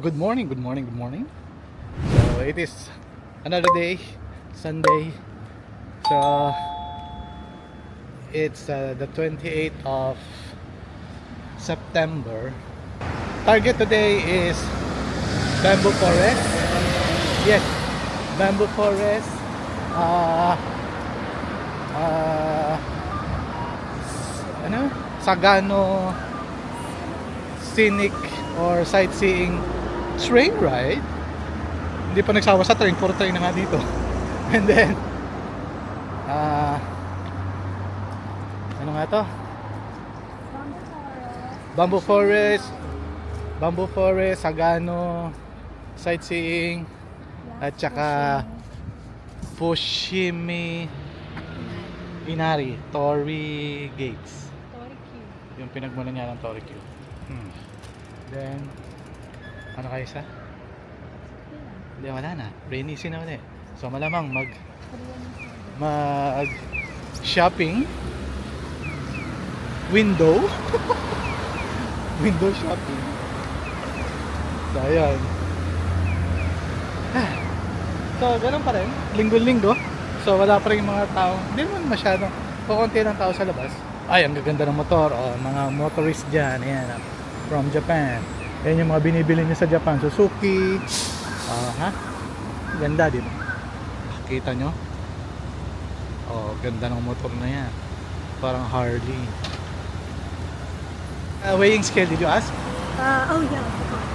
good morning, good morning, good morning. So it is another day, Sunday. So it's the 28th of September. Target today is bamboo forest. Yes, bamboo forest. Ano? Sagano scenic or sightseeing train ride. Hindi pa nagsawa sa train, puro train na nga dito. And then ano nga to? Bamboo forest, Sagano sightseeing, at saka Fushimi Inari, Torii Gates. Yung pinagmulan niya ng Torii. Then ano kayo isa? Hindi, wala na. Rainy season na ulit. So malamang mag shopping, window shopping. So ayan. So ganun pa rin, linggo-linggo. So wala pa rin yung mga tao. Hindi naman masyadong, kukunti ng tao sa labas. Ay, ang gaganda ng motor. Oh, mga motorist dyan. Ayan, from Japan. Ayan yung mga binibili niya sa Japan. Suzuki. Ganda, di ba? Kita nyo? Oh, ganda ng motor na yan. Parang Harley. Weighing scale, did you ask? Oh yeah.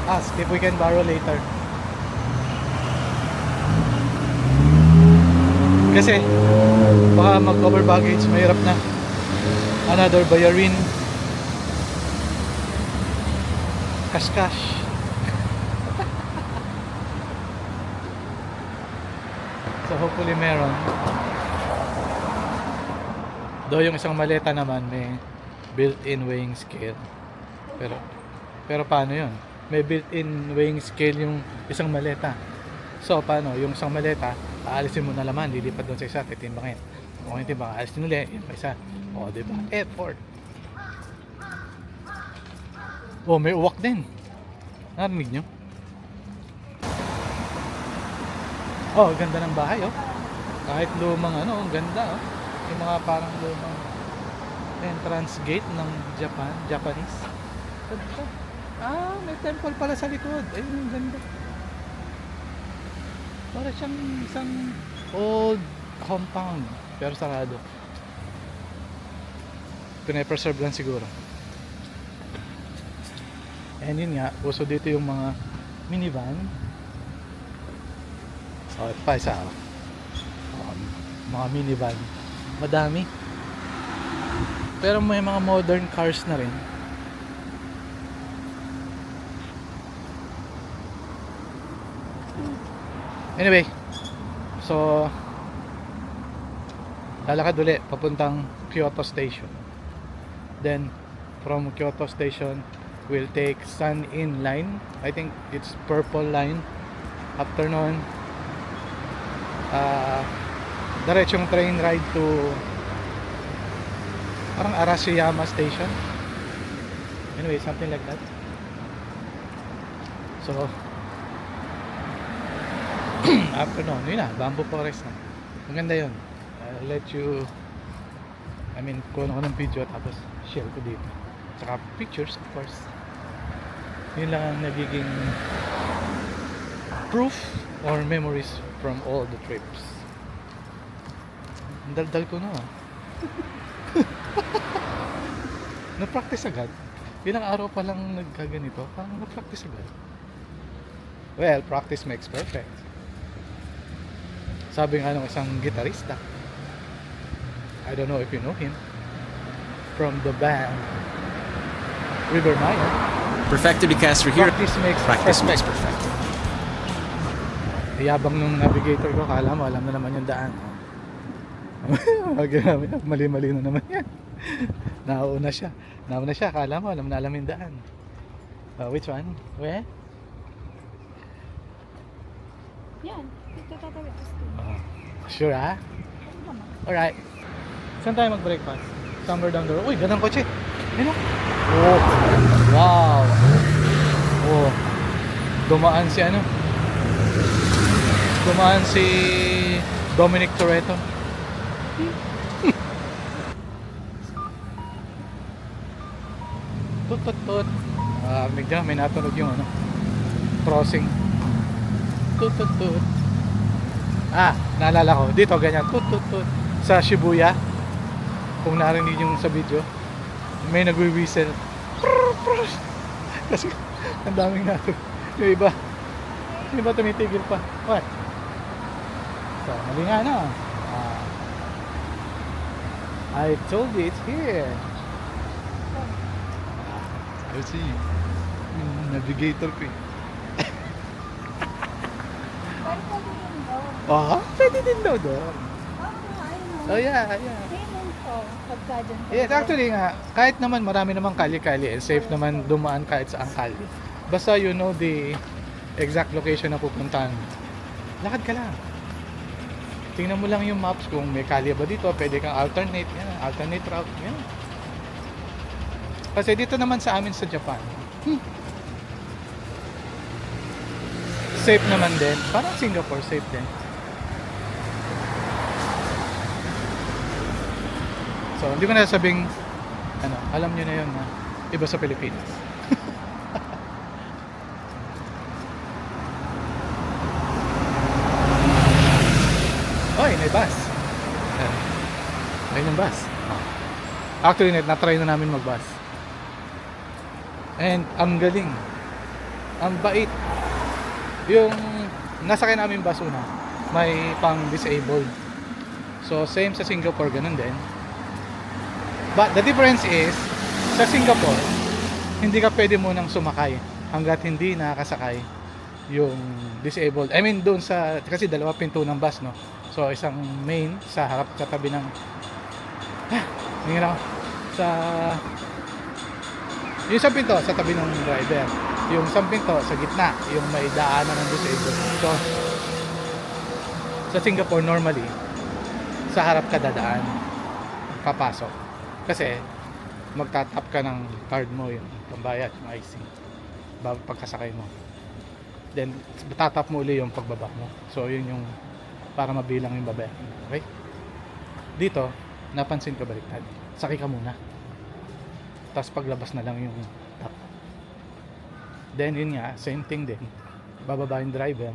Ask if we can borrow later. Kasi baka mag-over baggage, mahirap na. Another bayarin. Cash. So hopefully meron. Though yung isang maleta naman may built-in weighing scale. Pero paano yun? May built-in weighing scale yung isang maleta. So paano? Yung isang maleta, aalisin mo na laman, lilipat doon sa isa, titimbangin. Kung hindi ba, aalisin ulit, yun pa isa. O, diba? Effort. Oh, may uwak din. Narinig nyo? Oh, ganda ng bahay, oh. Kahit lumang ano, ang ganda, oh. Yung mga parang lumang entrance gate ng Japanese. Ganda. May temple pala sa likod. Ayun, ang ganda. Para siyang isang old compound, pero sarado. Pinapreserve lang siguro. And yun nga, uso dito yung mga minivan. Oh, pa isa. Mga minivan. Madami. Pero may mga modern cars na rin. Anyway, so lalakad ulit papuntang Kyoto Station. Then from Kyoto Station we'll take Sun-In line. I think it's purple line. After nun diretsong train ride to parang Arashiyama Station. Anyway, something like that. So after nun, yun na, bamboo forest na. Maganda yun. I'll let you, kuha ko ng video tapos share ko dito. Tsaka pictures, of course. Yun lang ang nagiging proof or memories from all the trips. Ang daldal ko na. Na-practice agad. Ilang araw pa lang nagkaganito, parang na-practice agad. Well, practice makes perfect. Sabi nga ng isang gitarista, I don't know if you know him, from the band River Maya. Perfecto de Castro here. Practice makes perfect. Yabang nung navigator ko, kala mo alam na naman yung daan. Mali-mali na naman yan. Nauna siya, kala mo alam yung daan. Which one? Where? Yan. Ito tatawid. Sure ha? Alright. Saan tayo mag-breakfast? Somewhere down the road. Uy, gandang kotse. Ayun o. Oh. Wow. Oh. Dumaan si ano? Dumaan si Dominic Toretto. Tut tut tut. Bigla may natunog yung ano, crossing. Tut tut tut. Naalala ko. Dito ganyan. Tut tut tut. Sa Shibuya. Kung narinig yung sa video, may nagwi-whistle. Kasi ang daming natunog. Yung iba tumitigil pa. What? So, mali nga na. I told you it's here. Kasi yung navigator ko eh. Pwede pa din daw. Pwede din daw doon. Ayun. Oh yeah. Payment ko. Pagka dyan. Yes, actually nga, kahit naman marami namang kali-kali, safe naman dumaan kahit sa kali. Basta you know the exact location na pupuntahan. Lakad ka lang. Tingnan mo lang yung maps kung may kalye ba dito, pwede kang alternate route. Yan. Kasi dito naman sa amin sa Japan, safe naman din. Parang Singapore, safe din. So, hindi ko na sabing, alam nyo na yun na iba sa Pilipinas. Oy, may bus. Ayun yung bus. Actually, na-try na namin mag-bus. And ang galing. Ang bait. Yung nasakay namin bus una, may pang disabled. So, same sa Singapore, ganun din. But the difference is, sa Singapore, hindi ka pwede munang sumakay hanggat hindi nakakasakay yung disabled. I mean, doon sa, kasi dalawa pinto ng bus, no? So, isang main sa harap, sa tabi ng, hindi na ako, yung isang pinto sa tabi ng driver. Yung isang pinto sa gitna, yung may daanan ng disabled. So, sa Singapore, normally, sa harap ka dadaan, papasok. Kasi, magtatap ka ng card mo, yung pambayad, yung IC, bago pagkasakay mo. Then, tatap mo uli yung pagbaba mo. So, yun yung para mabilang yung babae. Okay? Dito, napansin ko baliktad. Sakay ka muna. Tapos paglabas na lang yung tap. Then, yun nga, same thing din. Bababa yung driver.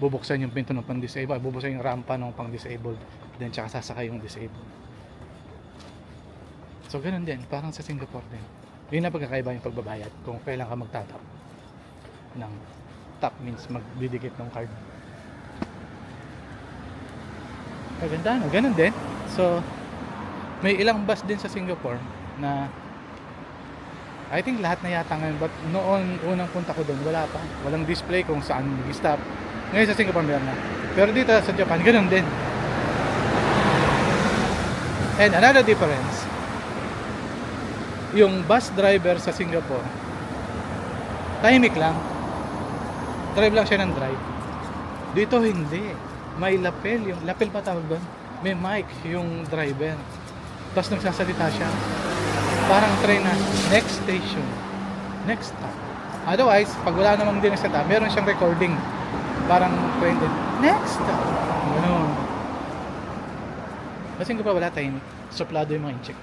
Bubuksan yung pinto ng pang-disabled. Bubuksan yung rampa ng pang-disabled. Then, tsaka sasakay yung disabled. So, ganun din. Parang sa Singapore din. Yun na pagkakaiba yung pagbabayad. Kung kailan ka magtatap ng tap means magdidikit ng card. Kaganda, no? Ganun din. So, may ilang bus din sa Singapore na I think lahat na yata ngayon, but noon unang punta ko doon, wala pa. Walang display kung saan mag-stop. Ngayon sa Singapore meron na. Pero dito sa Japan, ganun din. And another difference, yung bus driver sa Singapore, tahimik lang. Drive lang siya ng drive. Dito hindi. May lapel. Yung lapel pa tawag doon. May mic yung driver. Tapos nagsasalita siya. Parang train na, next station. Next stop. Otherwise, pag wala namang din sa stop, meron siyang recording. Parang train din. Next stop. Ganun. Kasi ko pa wala tahimik. Suplado yung mga incheck.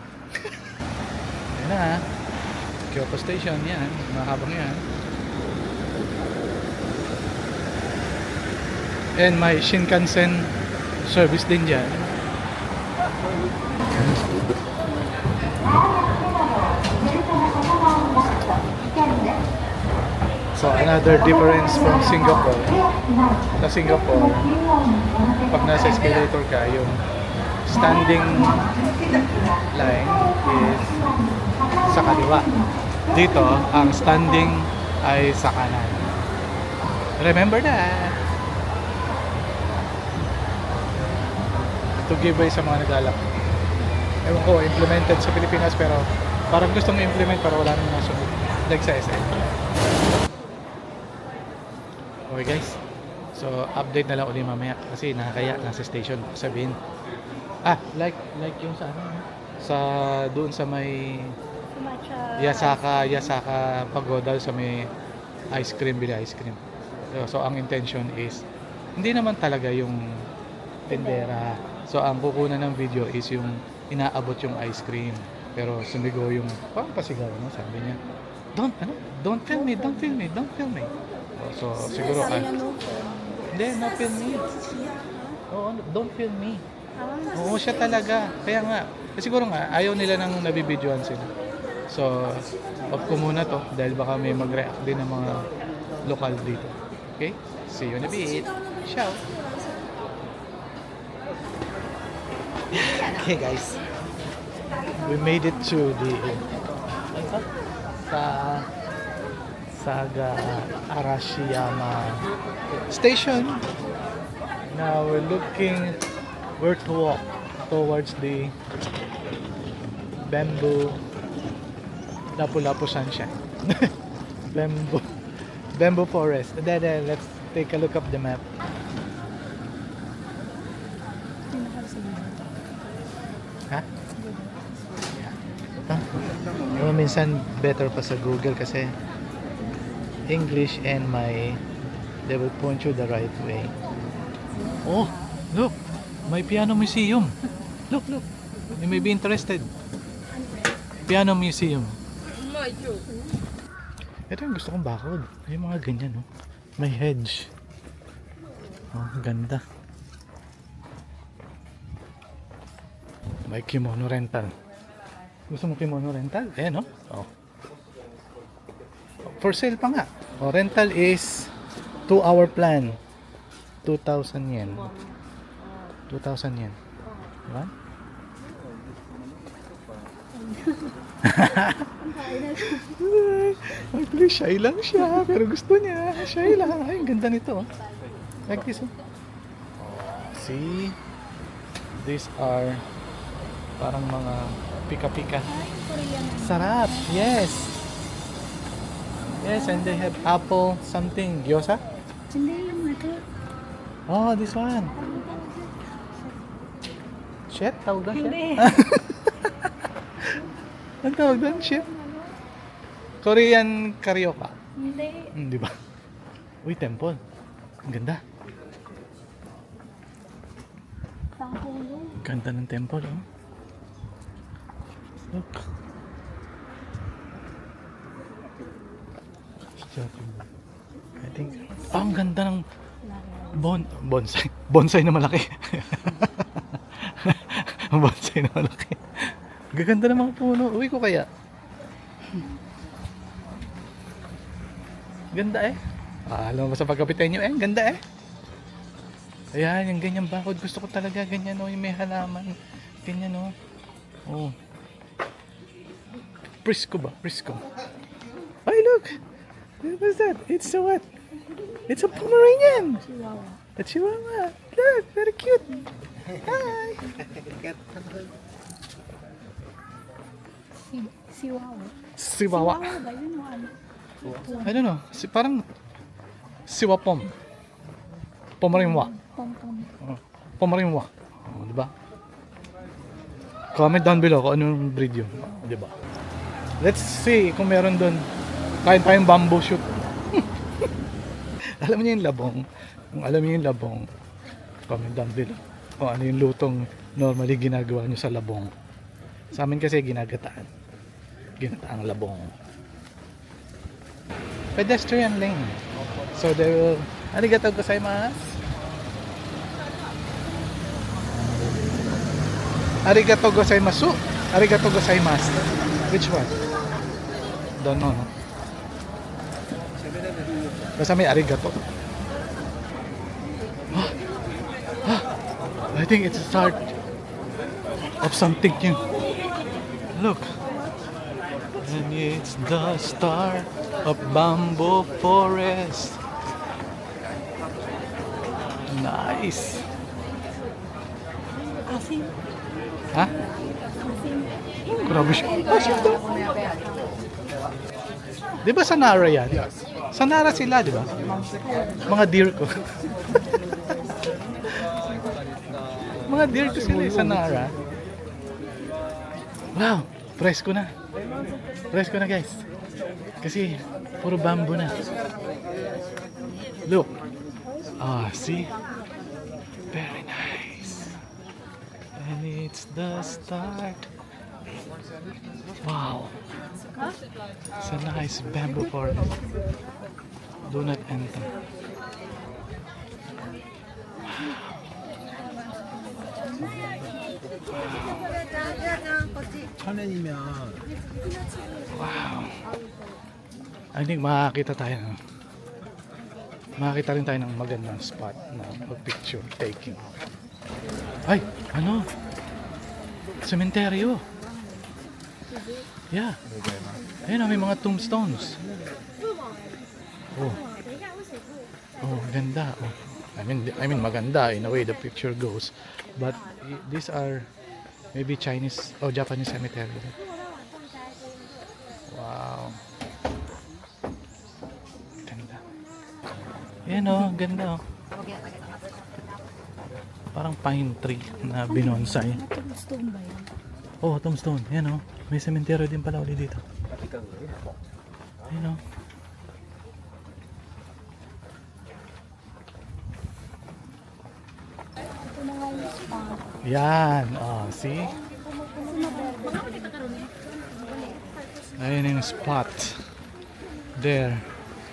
Yan na ha. Kyoto Station yan. Mahabang yan. And may Shinkansen service din dyan. So another difference from Singapore. Sa Singapore, pag nasa escalator ka, yung standing line is sa kaliwa. Dito, ang standing ay sa kanan. Remember that. To give way sa mga naglalak. Ewan ko, implemented sa Pilipinas pero parang gustong i-implement pero wala naman nasunod. Like sa SM. Okay guys. So, update na lang ulit mamaya kasi nakakaya nasa station sabihin. Like yung sa ano, sa doon sa may Sumatsa. Yasaka Pagoda sa may ice cream, bili ice cream. So ang intention is hindi naman talaga yung tindera. So ang kukunan ng video is yung inaabot yung ice cream. Pero sumigaw yung parang pasigaw, no? Sabi niya, don't film me, don't film me, don't film me. So siguro hindi, no film me. Oo, don't film me. Oo, siya talaga. Kaya nga, siguro nga, ayaw nila nang nabibidyoan sila. So, off ko muna to dahil baka may mag-react din ng mga lokal dito. Okay? See you in a bit. Ciao! Okay guys, we made it to the Saga Arashiyama station. Now we're looking where to walk towards the bamboo Lapu-Lapu Sunshine. bamboo forest. Then let's take a look up the map. Ha? Yeah. Ito. Minsan better pa sa Google kasi English and they will point you the right way. Oh, look! May piano museum. Look. You may be interested. Piano museum. Ito yung gusto kong bakod. Yung mga ganyan, no? May hedge. Oh, ganda. May kimono rental. Gusto mo kimono rental? Eh, no? Oh. For sale pa nga. Oh, rental is 2-hour plan. 2,000 yen. 2,000 yen. Diba? Actually, shy lang siya. Pero gusto niya. Shy lang. Ay, ang ganda nito. Oh. Like this. Oh. See? These are parang mga pika-pika. Sarap. Yes. Yes, and they have apple something. Gyoza? Hindi yung ito. Oh, this one. Shit? Tawag doon? Hindi. Ang tawag doon? Shit? Korean karaoke. Hindi. Di ba? Uy, temple. Ang ganda. Pangkulo. Ganda ng temple, oh. Look. I think, ang ganda ng bonsai. Bonsai na malaki. Bonsai na malaki. Gaganda ng mga puno. Uwi ko kaya. Ganda eh. Alam mo sa pagkapitan nyo eh. Ganda eh. Ayan, yung ganyang bakod. Gusto ko talaga ganyan o. Yung may halaman. Ganyan o. Oh. Prisco ba? Prisco. Ay, look! What's that? It's a what? It's a Pomeranian! Chihuahua. A Chihuahua. Look, very cute. Hi! Chihuahua. Chihuahua. Ba yun o ano? I don't know. Parang Siwapom. Pomeranian. Pom-pom. Pomeranian. Oh, diba? Comment down below kung anong breed yun. Diba? Let's see kung meron doon. Kain tayong bamboo shoot. Alam niyo yung labong. Kung alam niyo yung labong, comment down below kung ano yung lutong normally ginagawa nyo sa labong. Sa amin kasi ginagataan. Ginataang labong. Pedestrian lane. So they will... Arigatou gozaimasu. Arigatou gozaimasu. Arigatou gozaimasu. Which one? Don't know, no? Basta may arigato. I think it's a start of something new. Look. And it's the start of bamboo forest. Nice. Asin. Ha? Asin. Grabe siya. Asin daw. Di ba sa Nara yan? Sa Nara sila, di ba? Mga deer ko. Mga deer ko sila sa Nara. Wow, presko na. Presko na guys. Kasi puro bamboo na. Look. Ah, see? Very nice. And it's the start. Wow. It's a nice bamboo forest. Do not enter. 천엔이면 Wow. I think makakita tayo. Makakita rin tayo ng magandang spot na picture taking. Ay, ano? Cementerio. Yeah. Ayun, may mga tombstones. Oh. Oh, ganda. Oh. I mean maganda in a way the picture goes. But these are maybe Chinese or Japanese cemetery. Wow. Ganda. Yan oh, ganda oh. Parang pine tree na binonsai. Tombstone ba yan? Oh, tombstone. Yan oh. May cemetery din pala ulit dito. Yan oh. Ito na nga yung spot. Yan. Oh, see? Ayun yung spot. There.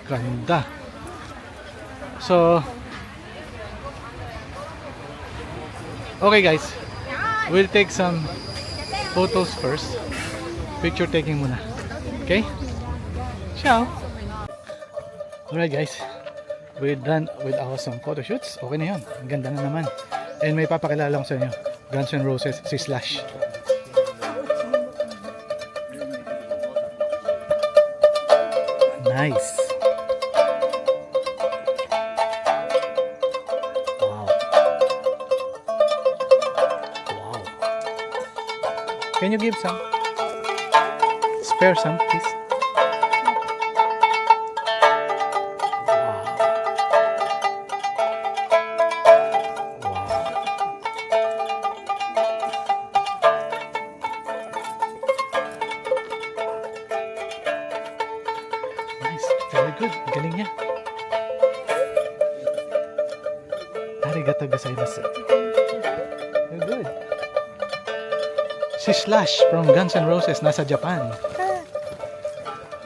Ganda. So, okay guys. We'll take some photos first. Picture taking muna. Okay? Ciao! Alright guys. We're done with our some photo shoots. Okay na yun. Ang ganda na naman. And may papakilala ko sa inyo. Guns N' Roses, si Slash. Nice. Wow. Wow. Can you give some? Spare some, please. Wow. Wow. Nice. Very good. Galing niya. Arigato gozaimasu. Very good. Si Slash from Guns N' Roses nasa Japan.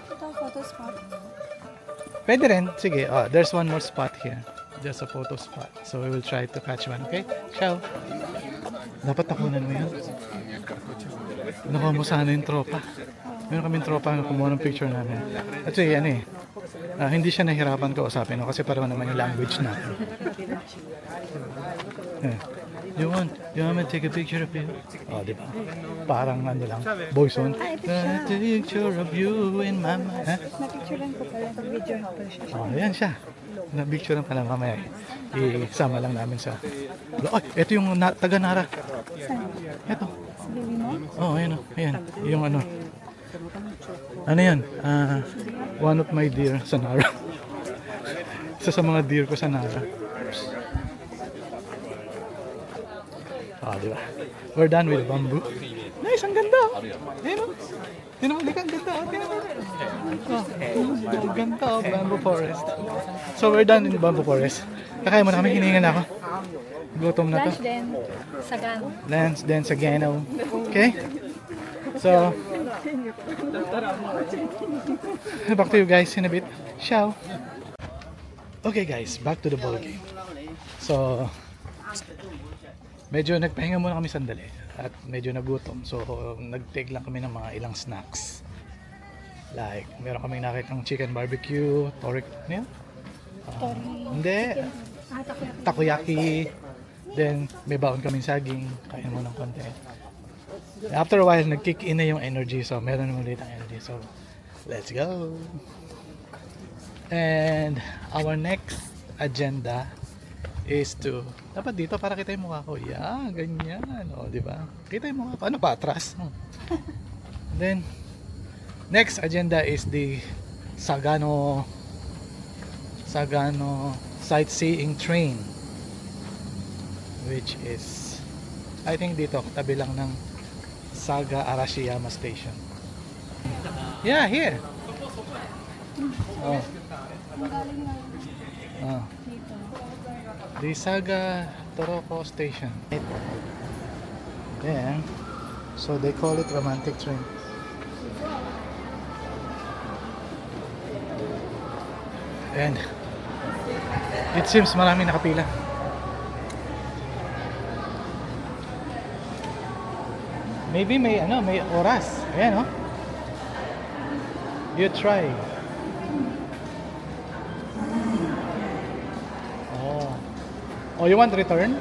Ito ang photo spot. Pwede rin. Sige. Oh, there's one more spot here. Just a photo spot. So we will try to catch one. Okay? Ciao. Dapat takunan mo yun. Nakuha mo sana yung tropa. Meron kaming tropa na kumuha ng picture namin. At sige, ano eh. Hindi siya nahirapan kausapin no? Kasi pareho naman yung language natin. Eh. You want me to take a picture of you? Oh, di ba? Parang ano lang, voice on. A picture of you in my mind. Ha? Na-picturean ko pala ng video helper siya. Oh, ayan siya. Na-picture lang pala mamaya. Isama lang namin sa... Ay, ito yung taga Nara. Saan? Ito. Sabihin mo? Oh, ayan o. Ayan. Yung ano. Ano yan? One of my deer sa Nara. Isa sa mga deer ko sa Nara. Di ba? We're done with the bamboo. Nice, ang ganda. Ayan o. Tinan mo, ang ganda. Tinan mo. Ang ganda o, bamboo forest. So we're done in the bamboo forest. Kakain mo na kami, hiningan na ako. Gutom na to. Lunch din. Sagan. Lance, then Sagano. Okay? So, back to you guys in a bit. Ciao! Okay guys, back to the ball game. So, medyo nagpahinga muna kami sandali at medyo nagutom. So, nag-take lang kami ng mga ilang snacks. Like, meron kaming nakitang chicken barbecue, toric, ano yun? Hindi. Takoyaki. Then, may baon kaming saging. Kain mo ng konti. After a while, nag-kick in na yung energy. So, meron naman ulit ang energy. So, let's go! And, our next agenda is to... Dapat dito para kita yung mukha ko. Yeah, ganyan. O, di ba? Kita yung mukha ko. Ano pa? Atras. Then, next agenda is the Sagano sightseeing train, which is I think dito tabi lang ng Saga Arashiyama Station. Yeah, here. Oh. Ang galing na Oh. dito. Disaga Toroco Station. Then, so they call it romantic train. And it seems maraming nakapila. Maybe may may oras. Ayan, oh. You try. Oh. Oh, you want to return?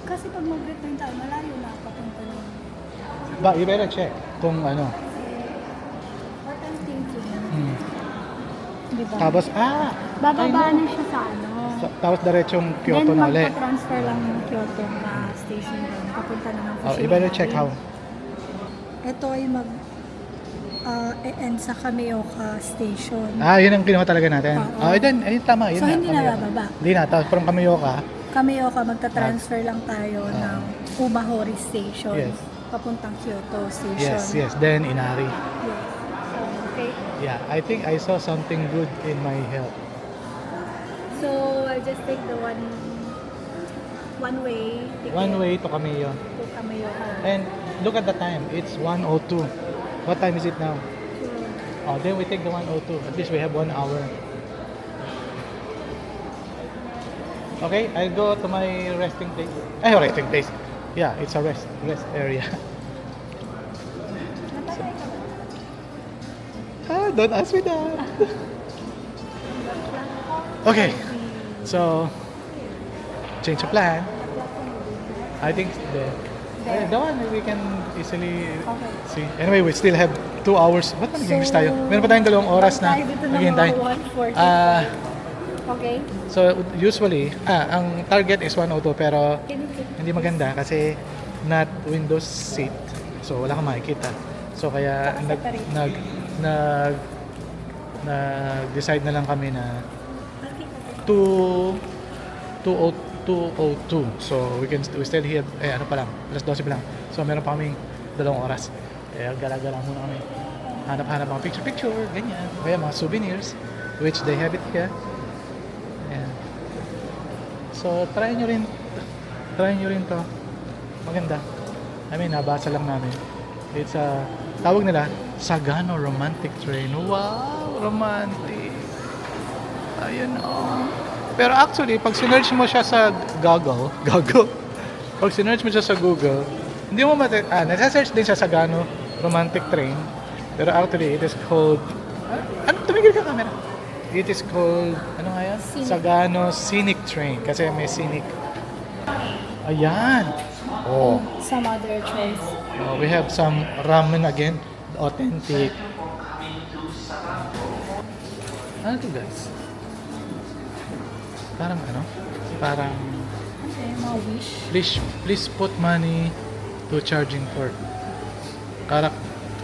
Kasi pag mag-return tayo, malayo na papunta nun. But you better check kung ano. What I'm thinking, Hmm. di ba? Tapos, Bababa na siya sa ano. Tapos diretsong Kyoto Then na ulit. magpa-transfer lang ng Kyoto na station doon. Papunta na ng Oh, you better check how. Ito ay end sa Kameoka Station. Yun ang kinuha talaga natin. Oo. Then, ayun tama. Yun So, na, hindi na Kamioka. bababa. Hindi na. Tapos from Kamioka, Kameoka, magta-transfer lang tayo ng Umahori Station. Yes. Papuntang Kyoto Station. yes. Then, Inari. Yes. Okay. Yeah, I think I saw something good in my health. So, I'll just take the one way ticket One way to Kamio. to Kameoka. And look at the time. It's 1:02. What time is it now? Sure. Then we take the 1:02. At least we have 1 hour. Okay, I'll go to my resting place. Resting place. Yeah, it's a rest area. Natatay ka ba? Don't ask me that. Okay, so change of plan. I think the one we can easily see. Anyway, we still have 2 hours. Ba't nag-English tayo? Meron pa tayong 2 oras na Tayo dito ng naghihintay. mga 1:40. Okay? So usually, ang target is 1:02 pero hindi maganda kasi not window seat. So wala kang makikita. So kaya nag-decide na lang kami na 2:02. So we still here ano pa lang, alas 12 pa lang. So meron pa kaming 2 oras. Kaya gala-gala muna kami. Hanap-hanap mga picture, ganyan. Kaya mga souvenirs, which they have it here. Ayan. So try nyo rin to. Maganda. I mean, nabasa lang namin. It's tawag nila, Sagano Romantic Train. Wow, romantic. Ayun, oh. Pero actually, pag sinearch mo siya sa Google, pag sinearch mo siya sa Google, hindi mo nasa-search din siya Sagano Romantic Train. Pero actually, it is called, tumigil ka camera. It is called, ano nga yan? Scenic. Sagano Scenic Train. Kasi may scenic. Ayan. Oh. Some other choice. We have some ramen again. Authentic. Ano to guys? Parang Okay, mga wish. please put money to charging port.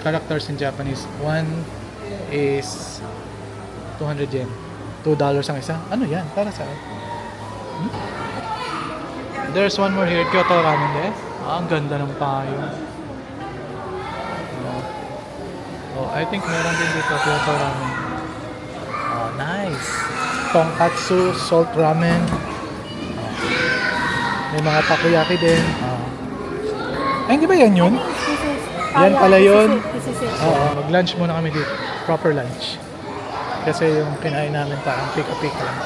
Characters in Japanese. One is 200 yen. $2 ang isa. Ano yan? Para saan? There's one more here. Kyoto Ramen din. Ang ganda ng payo. I think meron din dito Kyoto Ramen. Nice. Tonkatsu, salt ramen. May mga takoyaki din. Ay, hindi ba yan yun? Yan pala yun. This is it. Mag-lunch muna kami dito. Proper lunch. Kasi yung kinain namin parang pika-pika lang.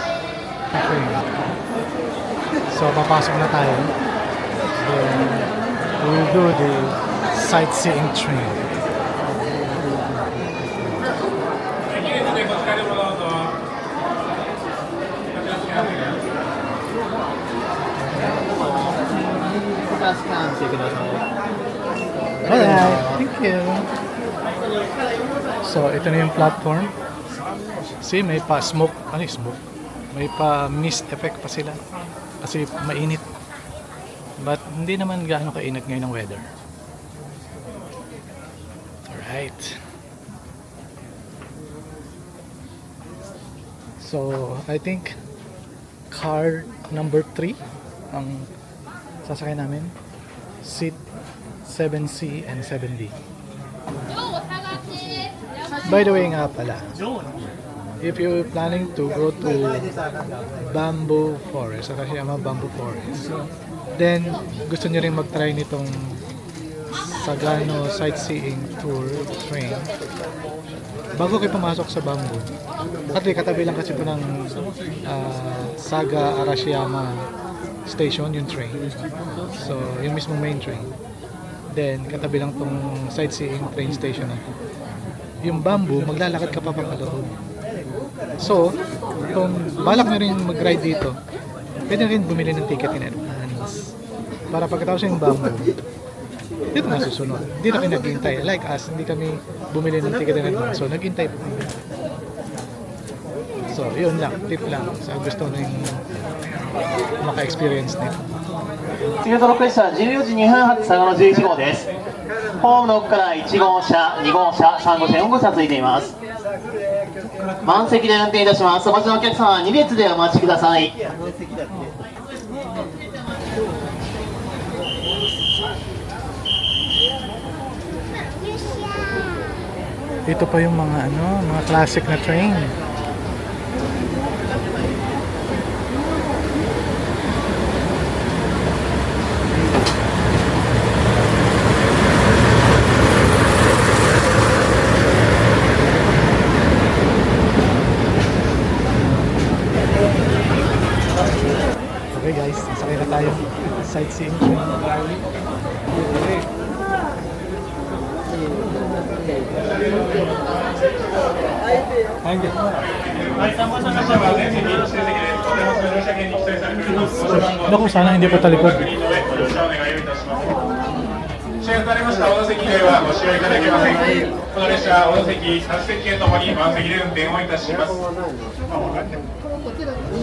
Okay. So, papasok na tayo. Then, we'll do the sightseeing train. Alright, thank you. So, ito na yung platform. See, may pa smoke. Ano yung smoke? May pa mist effect pa sila. Kasi mainit. But hindi naman gaano kainit ngayon ang weather. Alright. So, I think car number 3 ang sasakay namin. Seat 7C and 7D. By the way nga pala, if you're planning to go to Bamboo Forest, Arashiyama Bamboo Forest, then gusto nyo rin mag-try nitong Sagano Sightseeing Tour train, bago kayo pumasok sa Bamboo, at katabi lang kasi po ng Saga Arashiyama Station, yung train. So, yung mismo main train. Then, katabi lang tong sightseeing train station na to. Yung Bamboo, maglalakad ka pa papaloob. So, kung balak nyo rin mag-ride dito, pwede rin bumili ng ticket in advance. Para pagkatapos yung Bamboo, dito na susunod. Hindi na kayo naghihintay. Like us, hindi kami bumili ng ticket in advance. So, naghihintay po kami. So, yun lang. Tip lang. Sa gusto nyo yung maka-experience nito. 次の登録列車は14時2分発佐賀の11号です。ホームの奥から1号車、2号車、3号車、4号車ついています。満席で運転いたします。お待ちのお客様は2列でお待ちください。 Ito pa yung mga mga classic na train. Okay guys, sakay na tayo. Sightseeing train. Naku, sana hindi pa talikod. 支援されました小野関ではご使用いただけません。この列車は小野関、佐世県ともに満席で運転をいたします。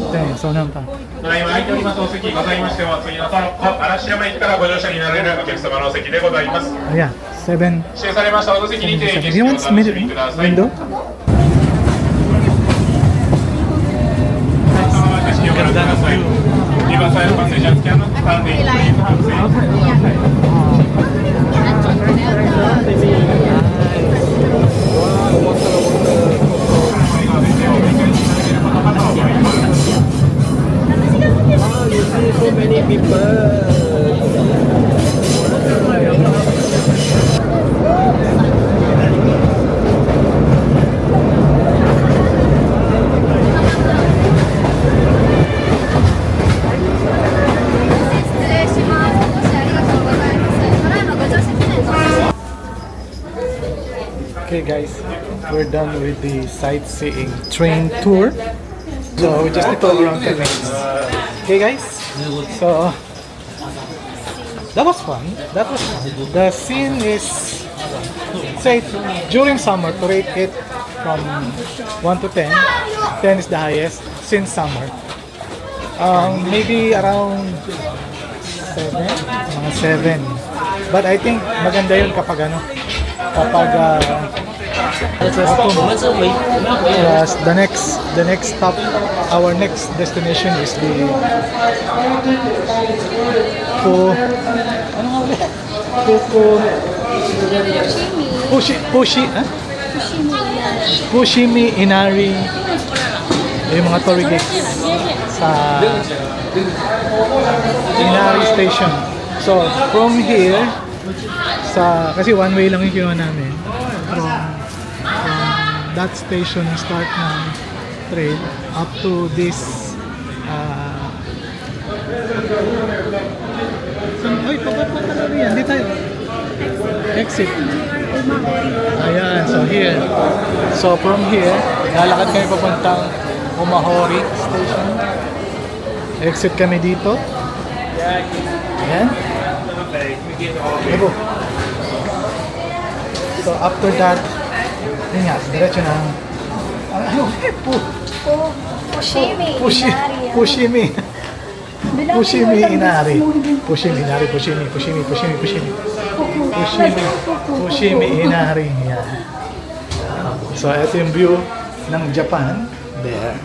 Okay, so naman pa. ただいま空いておりますお席ございましても、次の嵐山駅からご乗車になられるお客様のお席でございます。 Ayan, 7. 指定されました小野関にて景 Do you 色をお want 楽しみください。 window? 景色をご覧ください。リバーサイドパッセージャースキャンのスタンディングプリーズハウス。 Okay guys, we're done with the sightseeing train tour. So we just need to go around 10 minutes. Okay guys, so that was fun. That was fun. The scene is, say during summer, to rate it from 1 to 10, 10 is the highest since summer. Maybe around 7, mga 7. But I think maganda yun kapag kapag the next stop, our next destination is the Fushimi Inari, yung mga torii gates sa Inari Station. So from here, kasi one way lang yung kinuha namin, from that station start ng train up to this pababa talaga yan, di tayo exit. Ayan, so here, so from here lalakad kami papuntang Umahori Station, exit kami dito. Ayan. Ebo. So after that, yun nga, diretso na Fushimi Inari. Fushimi Inari. Yeah. So ito yung view ng Japan. There.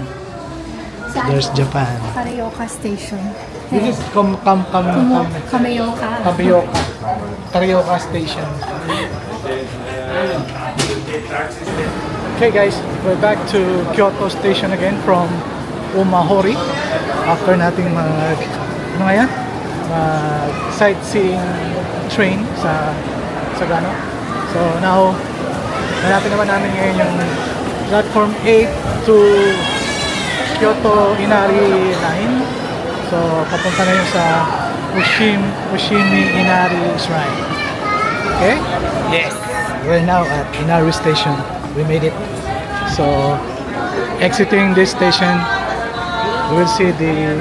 There's Japan. Karioka Station. This is Kameyoka. Karioka Station. Okay guys, we're back to Kyoto Station again from Umahori. After nating mag sightseeing train sa Sagano. So now, hanapin naman namin ngayon yung platform 8 to Kyoto Inari Line. So papunta na yun sa Fushimi Inari Shrine. Okay? Yes. We're now at Inari Station. We made it. So exiting this station, we will see the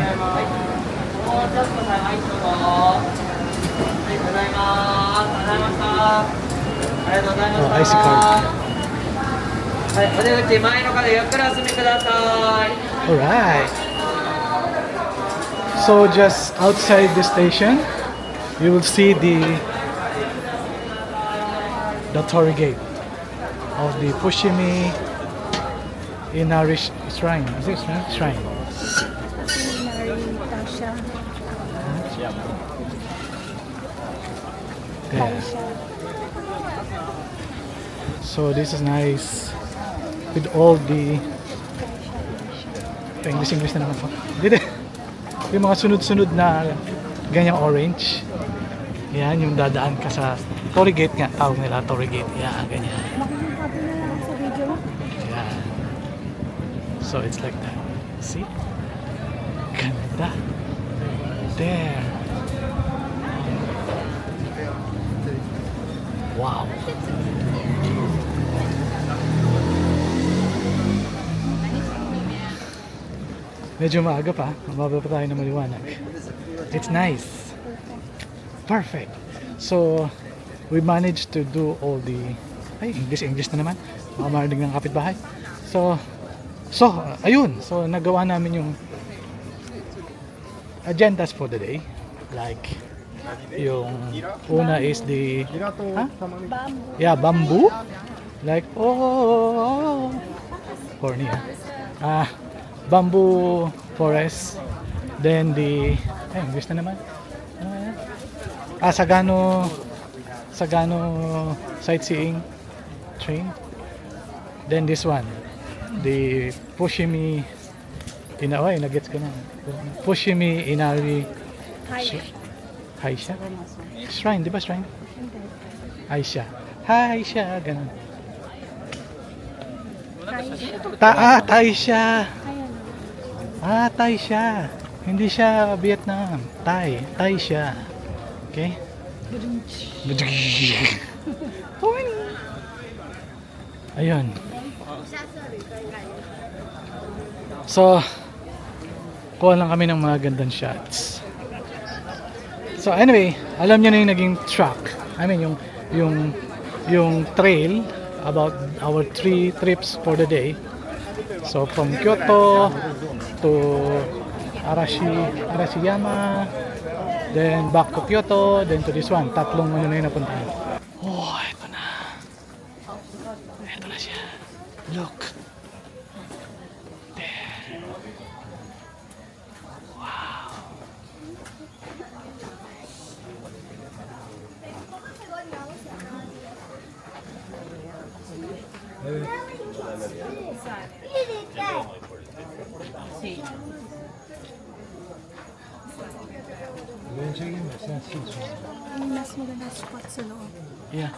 IC card. Alright. So just outside the station, you will see the torii gate of the Fushimi Inari Shrine. Is it shrine? Inari Tasha. There. So this is nice with all the English na naman po. Dito. Yung mga sunod-sunod na ganyang orange. Yan yung dadaan ka sa torii gate nga. Tawag nila torii gate. Yan, ganyan. Makikita ko na lang sa video. Yan. So it's like that. See? Ganda. There. Wow. Medyo maaga pa. Mababa pa tayo na maliwanag. It's nice. Perfect. So, we managed to do all the... Ay, English na naman. Baka marinig ng kapitbahay. So, ayun. So, nagawa namin yung agendas for the day. Like, yung una is the... Huh? Bamboo. Yeah, bamboo. Like, corny bamboo forest. Then the... Ay, English na naman. Sagano sightseeing train. Then this one, the Fushimi nagets ko na. Fushimi Inari Haisha? Shrine, di ba shrine? Haisha. Haisha, ganun. Taisha. Thai siya. Hindi siya Vietnam. Thai siya. Okay? Ayun. So, kuha lang kami ng mga gandang shots. So anyway, alam niyo na yung naging track. I mean yung trail about our 3 trips for the day. So from Kyoto to Arashiyama, then back to Kyoto, then to this one. Tatlong ano na yung napuntahan. Oh, eto na. Eto na siya. Look. There. Wow. Ang mas maganda spot sa loob. Yeah.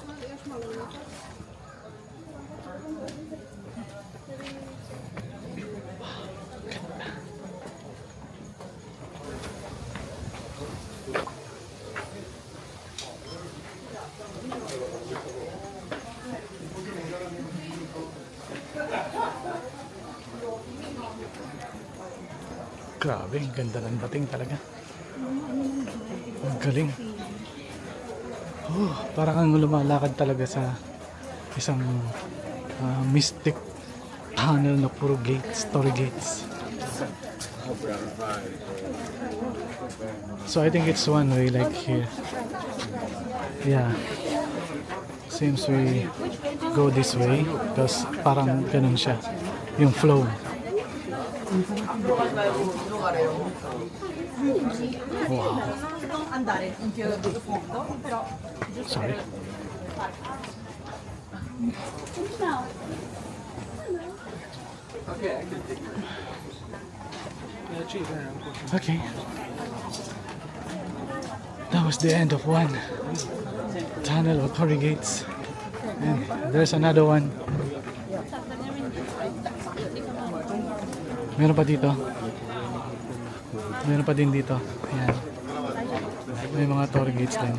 Grabe, ang ganda ng dating talaga. Ang galing. Parang ang lumalakad talaga sa isang mystic tunnel na puro gates, story gates. So I think it's one way like here. Yeah. Seems we go this way because parang ganun siya. Yung flow. Wow. Sorry. Okay. That was the end of one tunnel or corrugates. And there's another one. Meron pa dito. Meron pa din dito. Ayan. May mga corrugates din.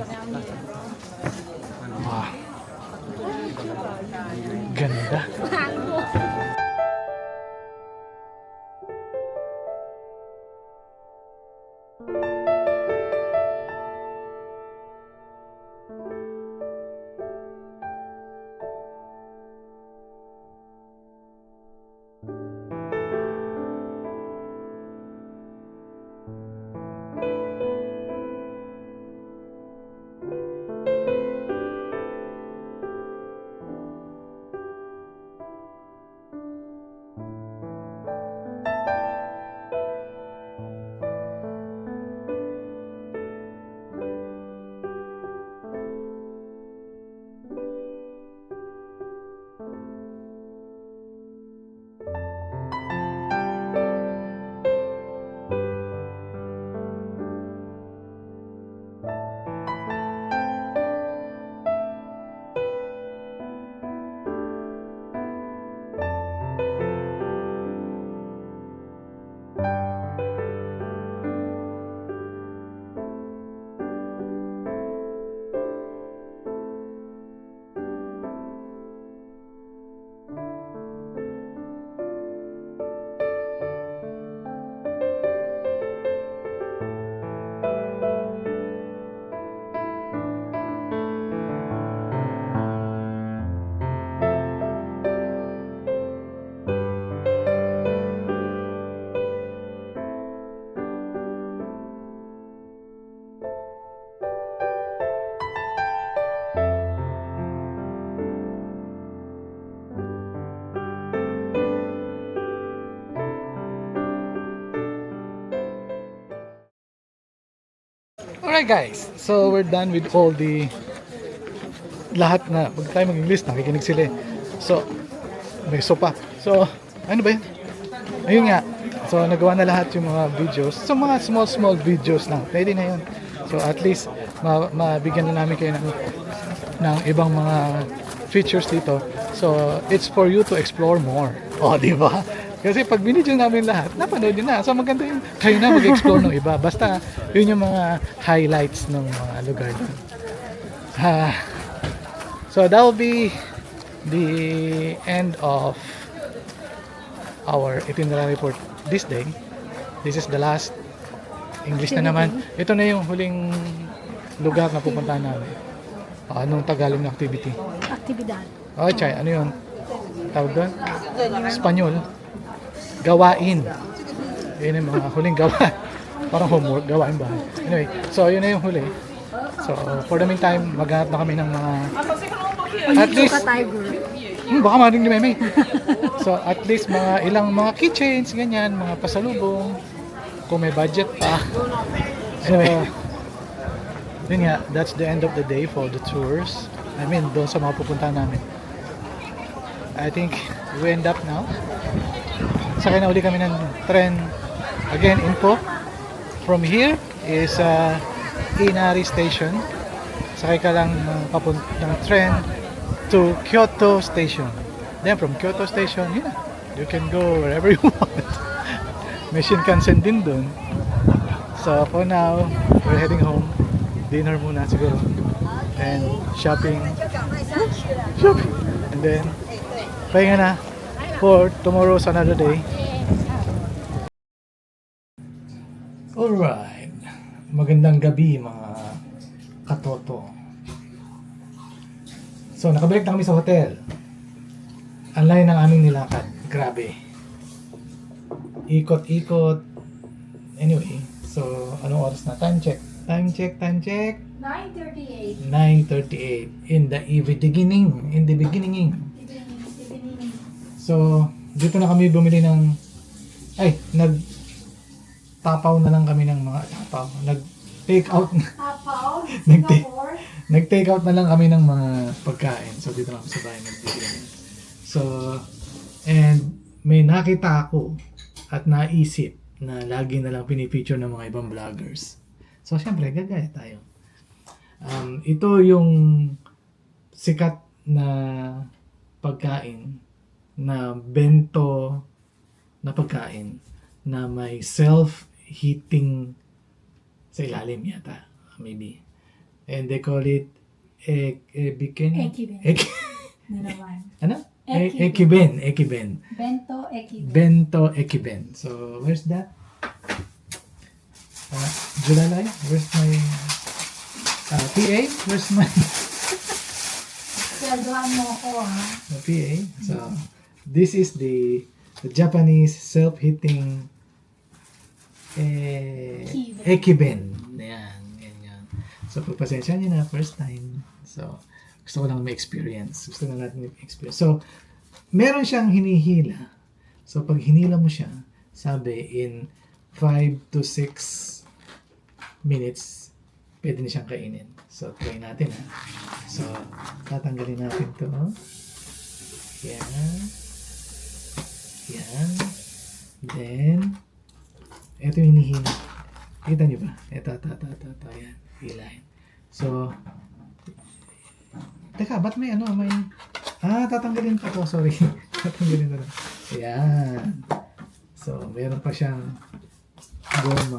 Wow. Ganda. Alright guys, so we're done with all the lahat na, pag tayo mag-English, nakikinig sila eh. So, may sopa. So, ano ba yun? Ayun nga. So, nagawa na lahat yung mga videos. So, mga small videos lang. Pwede na yun. So, at least, mabigyan na namin kayo ng ibang mga features dito. So, it's for you to explore more. O, di ba? Kasi pag binidyo namin lahat, napanood nyo na. So maganda yung kayo na mag-explore ng iba. Basta yun yung mga highlights ng mga lugar doon. So that will be the end of our itinerary for this day. This is the last. English na naman. Ito na yung huling lugar na pupuntahan namin. Anong Tagalog na activity? Aktibidad. Oh, chay, ano yun? Tawag doon? Espanyol. Gawain. Yun yung mga huling gawa. Parang homework, gawain ba? Anyway, so yun na yung huli. So, for the meantime, maghanap na kami ng mga at least baka maring ni Meme. So, at least mga ilang mga keychains, ganyan, mga pasalubong. Kung may budget pa. Anyway, yun nga, that's the end of the day for the tours. I mean, doon sa mga pupuntahan namin. I think we end up now. Sakay na uli kami ng tren. Again, info. From here is Inari Station. Sakay ka lang ng tren to Kyoto Station. Then from Kyoto Station, yun na. You can go wherever you want. May Shinkansen din dun. So for now, we're heading home. Dinner muna siguro. And shopping. And then, pahinga na for tomorrow's another day. Alright. Magandang gabi mga katoto. So, nakabalik na kami sa hotel. Ang layo ng aming nilakad. Grabe. Ikot-ikot. Anyway, so, anong oras na? Time check. 9:38. 9:38 in the beginning. So, dito na kami bumili ng nag-tapaw na lang kami ng mga tapaw. Nag-take out. Tapaw? Nag-take. Nag-take out na lang kami ng mga pagkain. So, dito lang sa bahay nagbibigay. So, and may nakita ako at naisip na lagi na lang pinipicture ng mga ibang vloggers. So, syempre, gagaya tayo. Ito yung sikat na pagkain na bento na pagkain na may self-heating sa ilalim yata, maybe. And they call it Ekiben. Nanawan. Ano? Ekiben. Ekiben. Bento Ekiben. Bento Ekiben. So, where's that? Julalay? Where's my PA? Where's my Sweldohan mo ko, ha? the PA? So, this is the Japanese self-heating Ekiben. Yan, yan. So, pagpasensya niyo na, first time. So, gusto ko lang ma-experience. Gusto na natin ma-experience. So, meron siyang hinihila. So, pag hinila mo siya, sabi, in 5 to 6 minutes, pwede na siyang kainin. So, try natin, ha. So, tatanggalin natin to. Yan. Yan. Then, ito yung hinihila. Kita niyo ba? Ito. Yan. Hilahin. So, teka, ba't may may... tatanggalin pa to. Sorry. Tatanggalin na lang. Ayan. So, meron pa siyang goma.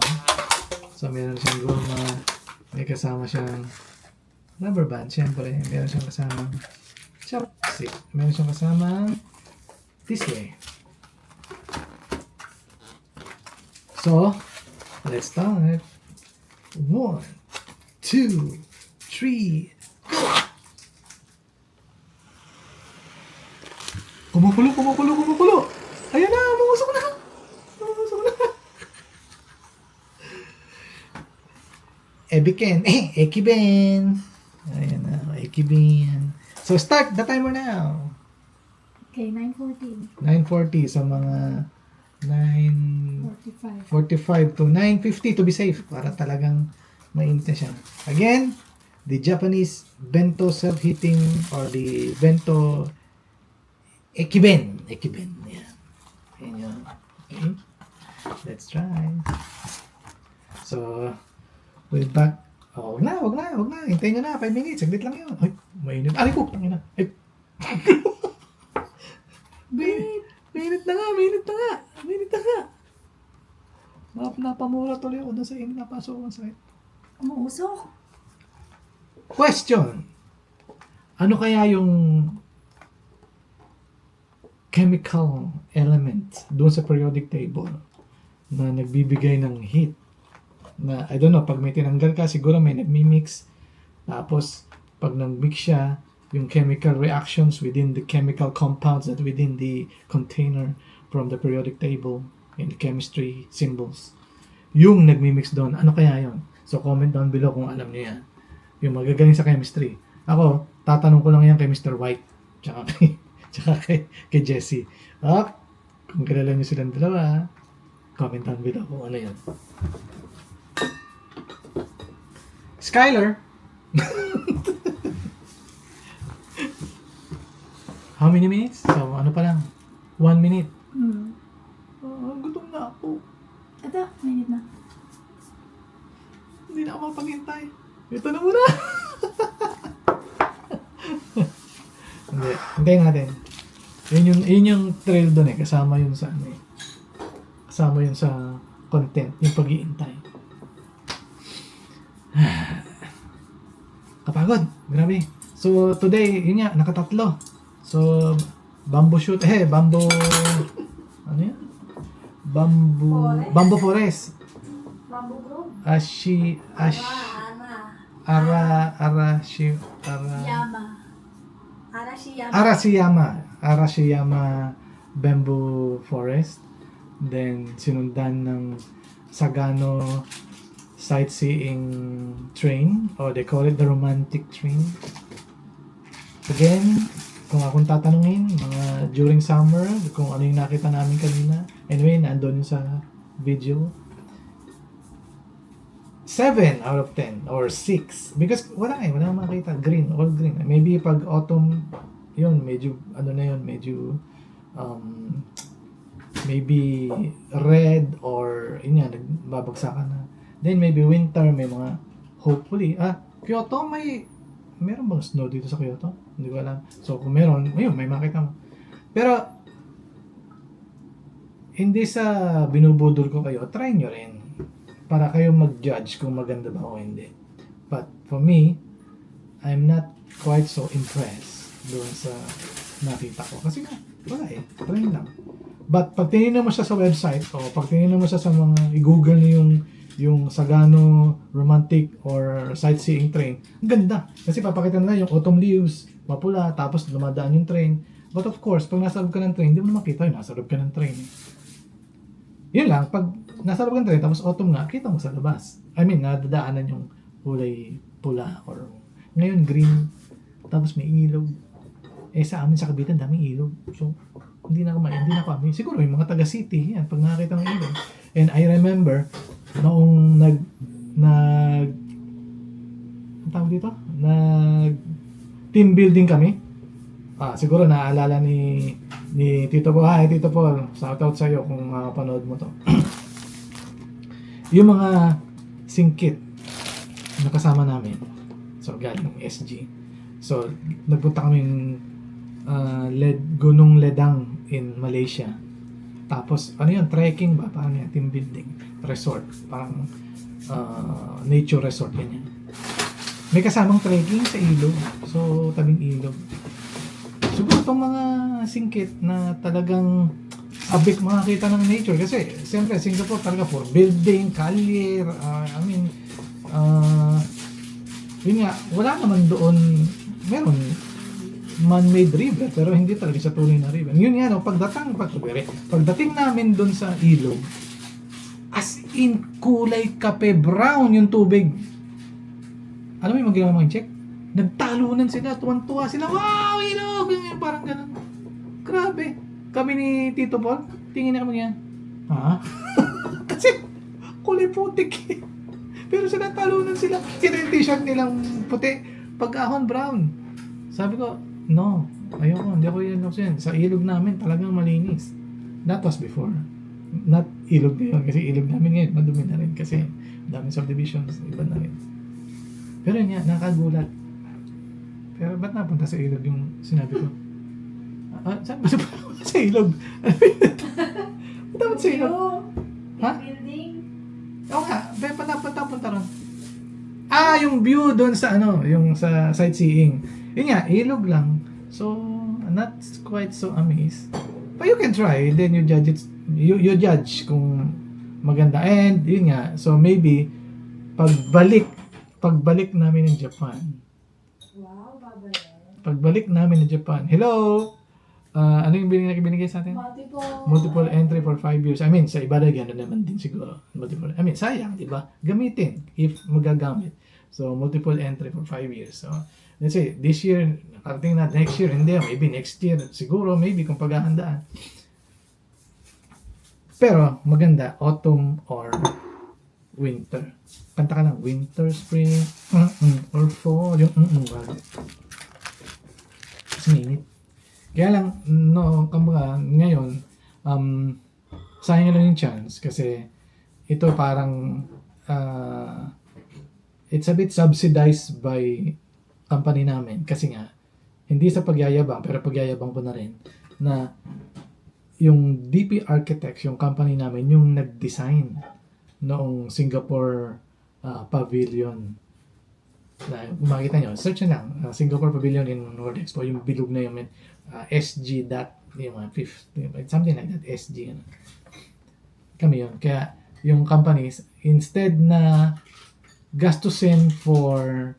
May kasama siyang rubber band. Siyempre, meron siyang kasama chopstick. Meron siyang kasama tissue. So, let's start. 1, 2, 3, Kumukulo. Ayan na, bumusok na. Ekiben. Ayan na, Ekiben. So, start the timer now. Okay, 9:40. 9:40 sa mga 9:45 to 9:50 to be safe para talagang mainit na siya. Again, the Japanese bento self-heating or the bento Ekiben. Yan. Ayan yun. Okay. Let's try. So, we're back. Wag na. Hintayin nyo na. 5 minutes. Saglit lang yun. Ay, mainit. Aray ko. Tangina. Ay. Mainit na nga. Napamura tuloy ako doon sa init. Napasok ang sakit. Umuusok. Question. Ano kaya yung chemical element doon sa periodic table na nagbibigay ng heat? Na, I don't know, pag may tinanggal ka, siguro may nagmi-mix. Tapos, pag nag-mix siya, yung chemical reactions within the chemical compounds that within the container from the periodic table in the chemistry symbols. Yung nagmi-mix doon, ano kaya yun? So, comment down below kung alam niyo yan. Yung magagaling sa chemistry. Ako, tatanong ko lang yan kay Mr. White. Tsaka kay Jesse. Kung kilala niyo silang dalawa, comment down below kung ano yan. Skyler! How many minutes? So, ano pa lang? 1 minute. Gutom na ako. Ito, minute na. Hindi na ako mapaghintay. Ito na muna. Hindi. Hintayin natin. Yun yung trail doon eh. Kasama yun sa Kasama yun sa content. Yung pag-iintay. Kapagod. Grabe. So, today, yun nga, nakatatlo. So, bamboo shoot. Bamboo... Ano yan? Bamboo forest. Bamboo grove. Arashiyama bamboo forest. Then, sinundan ng Sagano sightseeing train, or they call it the romantic train. Again, kung akong tatanungin, mga during summer, kung ano yung nakita namin kanina. Anyway, nandun sa video. 7 out of 10 or 6 because wala akong makita green, all green. Maybe pag autumn yun medyo ano na yun, medyo maybe red or yun nga nagbabagsakan na. Then maybe winter may mga hopefully Kyoto meron bang snow dito sa Kyoto? Hindi ko alam. So kung meron, ayun, may makita mo. Pero hindi sa binubudol ko kayo, try nyo rin para kayo mag-judge kung maganda ba o hindi. But for me, I'm not quite so impressed doon sa nakita ko. Kasi nga, wala try lang. But pag tinignan mo siya sa website o pag tinignan mo siya sa mga i-google niyo yung Sagano romantic or sightseeing train, ang ganda. Kasi papakita nila yung autumn leaves, mapula, tapos dumadaan yung train. But of course, pag nasa loob ka ng train, hindi mo na makita yung nasa loob ka ng train. Yun lang, pag nasa loob ka ng train, tapos autumn nga, kita mo sa labas. I mean, nadadaanan yung kulay pula or ngayon green, tapos may ilog. Sa amin sa Cavite, daming ilog. So, hindi na kami. Siguro yung mga taga-city, yan, pag nakakita ng ilog. And I remember, noong ang tawag dito? Team building kami. Siguro naaalala ni Tito Paul. Hi, Tito Paul. Shout out sa'yo kung panood mo to. Yung mga singkit na kasama namin. So, galing SG. So, nagpunta kaming Gunung Ledang in Malaysia. Tapos, ano yun? Trekking ba? Parang yan, team building. Resort. Parang nature resort. Ganyan. May kasamang trekking sa ilog. So, tabing ilog. Siguro itong mga singkit na talagang abik makakita ng nature. Kasi, siyempre, Singapore talaga for building, kalye, yun nga, wala naman doon, meron man-made river, pero hindi talaga sa tunay na river. Yun nga, no, pagdating namin doon sa ilog, as in kulay kape brown yung tubig. Alam mo yung ginawa mga check? Nagtalunan sila, tuwan-tuwa sila, wow, ilog! Parang ganun. Grabe. Kami ni Tito Paul, tingin na kami yan. Kasi kulay putik eh. Pero sila talunan sila. Ito yung t-shirt nilang puti, pag-ahon brown. Sabi ko, no, ayoko, hindi ako yan. Sa ilog namin, talagang malinis. That was before. Not ilog ngayon, kasi ilog namin ngayon, madumi na rin. Kasi daming subdivisions, iba na rin. Pero yun nga, nakagulat. Pero ba't napunta sa ilog yung sinabi ko? Saan ba sa ilog? Ba't napunta sa ilog? Ha? Oo nga, ba't napunta ron? Yung view doon sa yung sa sightseeing. Yun nga, ilog lang. So, not quite so amazed. But you can try, then you judge it. You judge kung maganda. And yun nga, so maybe pagbalik namin ng Japan. Wow, Pagbalik namin ng Japan. Hello. Ano yung binigay sa atin? Multiple entry for 5 years. I mean, sa iba na gano'n naman din siguro. Sayang, di ba? Gamitin if magagamit. So, multiple entry for 5 years. So, let's say, this year, nakarating na, next year, hindi, maybe next year, siguro, maybe kung paghahandaan. Pero, maganda, autumn or winter. Kanta ka lang, winter, spring, or fall, yung kasi mainit. Kaya lang, no, kumbaga, ngayon, sayang lang yung chance kasi ito parang it's a bit subsidized by company namin kasi nga, hindi sa pagyayabang, pero pagyayabang ko na rin, na yung DP Architects, yung company namin, yung nag-design noong Singapore Pavilion. Na, makita nyo, search nyo lang, Singapore Pavilion in World Expo, yung bilog na yung SG dot, yung 50, something like that, SG. Kami yun. Kaya, yung companies, instead na gastusin for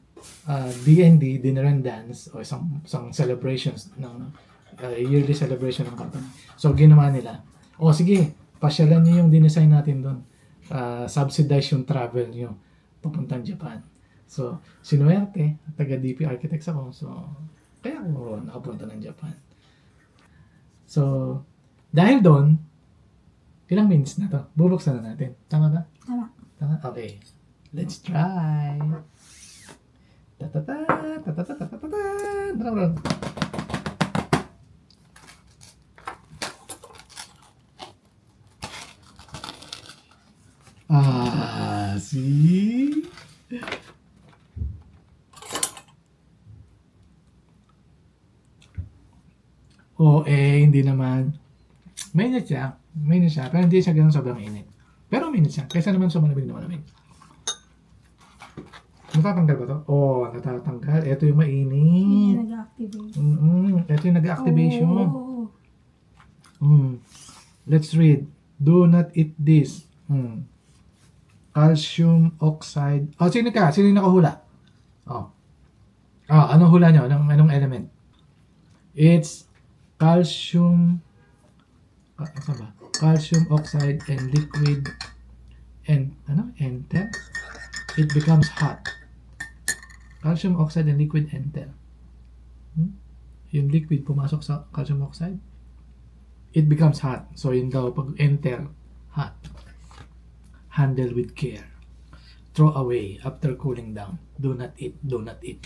D&D, dinner and dance, o isang celebrations ng yearly celebration ng company. So, ginawa nila, sige, pasyalan nyo yung dinesign natin doon. Subsidize yung travel nyo papuntang Japan. So, sinuwerte, taga-DP Architects ako. So, kaya ako nakapunta ng Japan. So, dahil doon, ilang minutes na to? Bubuksan na natin. Tama ba? Tama. Tama? Okay. Let's try. Ta-ta-ta, ta-ta-ta-ta-ta-ta. Drum roll. See? Hindi naman. Mainit siya. Mainit siya. Pero hindi siya ganun sobrang init. Pero mainit siya. Kaysa naman sa malamig na malamig. Natatanggal ba to? Natatanggal. Ito yung mainit. Nag-activate. Ito yung nag-activation. Oo. Let's read. Do not eat this. Calcium oxide. Sino ka? Sino yung nakahula? Anong hula nyo? Anong element? It's calcium. Asa ba? Calcium oxide and liquid and enter. It becomes hot. Calcium oxide and liquid enter. Yung liquid pumasok sa calcium oxide. It becomes hot. So yun daw pag enter, hot. Handle with care. Throw away after cooling down. Do not eat. Do not eat.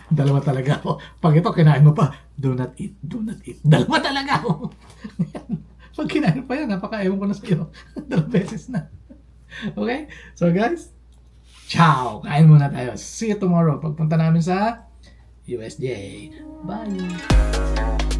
Dalawa talaga ako. Pag ito kinain mo pa, do not eat. Do not eat. Dalawa talaga ako. Pag kinain pa yan, napaka-ewan ko na sa'yo. 2 beses na. Okay? So guys, ciao! Kain muna tayo. See you tomorrow. Pagpunta namin sa USJ. Bye!